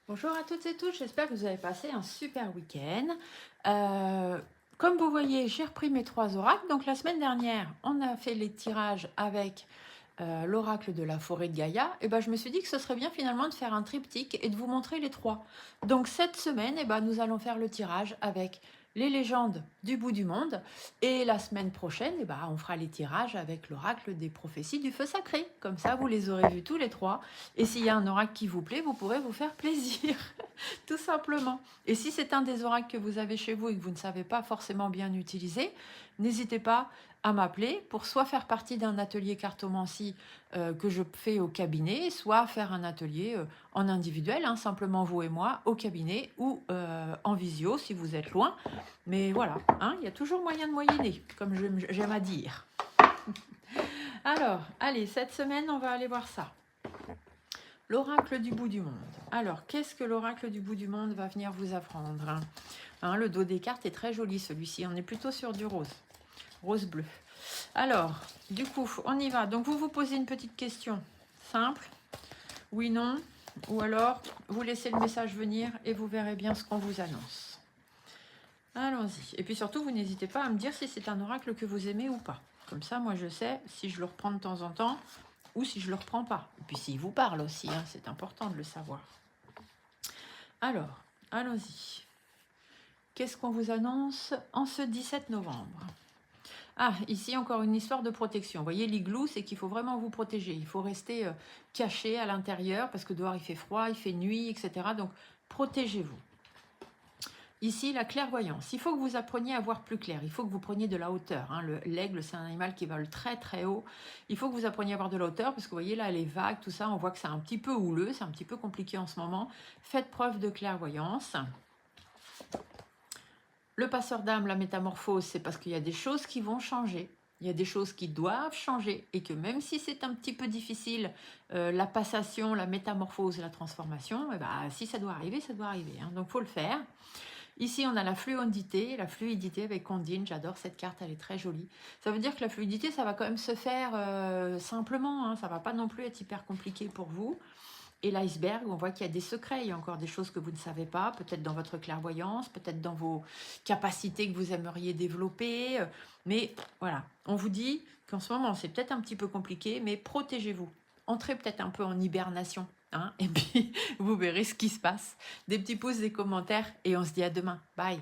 Bonjour à toutes et tous, j'espère que vous avez passé un super week-end. Comme vous voyez, j'ai repris mes 3 oracles. Donc la semaine dernière, on a fait les tirages avec l'oracle de la forêt de Gaïa. Et ben, je me suis dit que ce serait bien finalement de faire un triptyque et de vous montrer les trois. Donc cette semaine, nous allons faire le tirage avec les légendes du bout du monde. Et la semaine prochaine, on fera les tirages avec l'oracle des prophéties du feu sacré. Comme ça, vous les aurez vus tous les trois. Et s'il y a un oracle qui vous plaît, vous pourrez vous faire plaisir, tout simplement. Et si c'est un des oracles que vous avez chez vous et que vous ne savez pas forcément bien utiliser, n'hésitez pas à m'appeler pour soit faire partie d'un atelier cartomancie que je fais au cabinet, soit faire un atelier en individuel, hein, simplement vous et moi, au cabinet ou en visio si vous êtes loin. Mais voilà, hein, il y a toujours moyen de moyenner, comme j'aime à dire. Alors, allez, cette semaine, on va aller voir ça. L'oracle du bout du monde. Alors, qu'est-ce que l'oracle du bout du monde va venir vous apprendre, hein, le dos des cartes est très joli celui-ci, on est plutôt sur du rose, rose-bleu. Alors, du coup, on y va. Donc, vous vous posez une petite question simple, oui, non, ou alors vous laissez le message venir et vous verrez bien ce qu'on vous annonce. Allons-y. Et puis surtout, vous n'hésitez pas à me dire si c'est un oracle que vous aimez ou pas. Comme ça, moi, je sais si je le reprends de temps en temps ou si je le reprends pas. Et puis s'il vous parle aussi, hein, c'est important de le savoir. Alors, allons-y. Qu'est-ce qu'on vous annonce en ce 17 novembre? Ah, ici encore une histoire de protection. Vous voyez, l'igloo, c'est qu'il faut vraiment vous protéger. Il faut rester caché à l'intérieur parce que dehors il fait froid, il fait nuit, etc. Donc, protégez-vous. Ici, la clairvoyance. Il faut que vous appreniez à voir plus clair. Il faut que vous preniez de la hauteur, hein. L'aigle, c'est un animal qui vole très très haut. Il faut que vous appreniez à avoir de la hauteur parce que vous voyez là, les vagues, tout ça, on voit que c'est un petit peu houleux, c'est un petit peu compliqué en ce moment. Faites preuve de clairvoyance. Le passeur d'âme, la métamorphose, c'est parce qu'il y a des choses qui vont changer. Il y a des choses qui doivent changer et que même si c'est un petit peu difficile, la passation, la métamorphose, la transformation, si ça doit arriver, ça doit arriver, hein. Donc, il faut le faire. Ici, on a la fluidité avec Ondine. J'adore cette carte, elle est très jolie. Ça veut dire que la fluidité, ça va quand même se faire simplement, hein. Ça ne va pas non plus être hyper compliqué pour vous. Et l'iceberg, on voit qu'il y a des secrets, il y a encore des choses que vous ne savez pas, peut-être dans votre clairvoyance, peut-être dans vos capacités que vous aimeriez développer. Mais voilà, on vous dit qu'en ce moment, c'est peut-être un petit peu compliqué, mais protégez-vous. Entrez peut-être un peu en hibernation, hein, et puis vous verrez ce qui se passe. Des petits pouces, des commentaires, et on se dit à demain. Bye.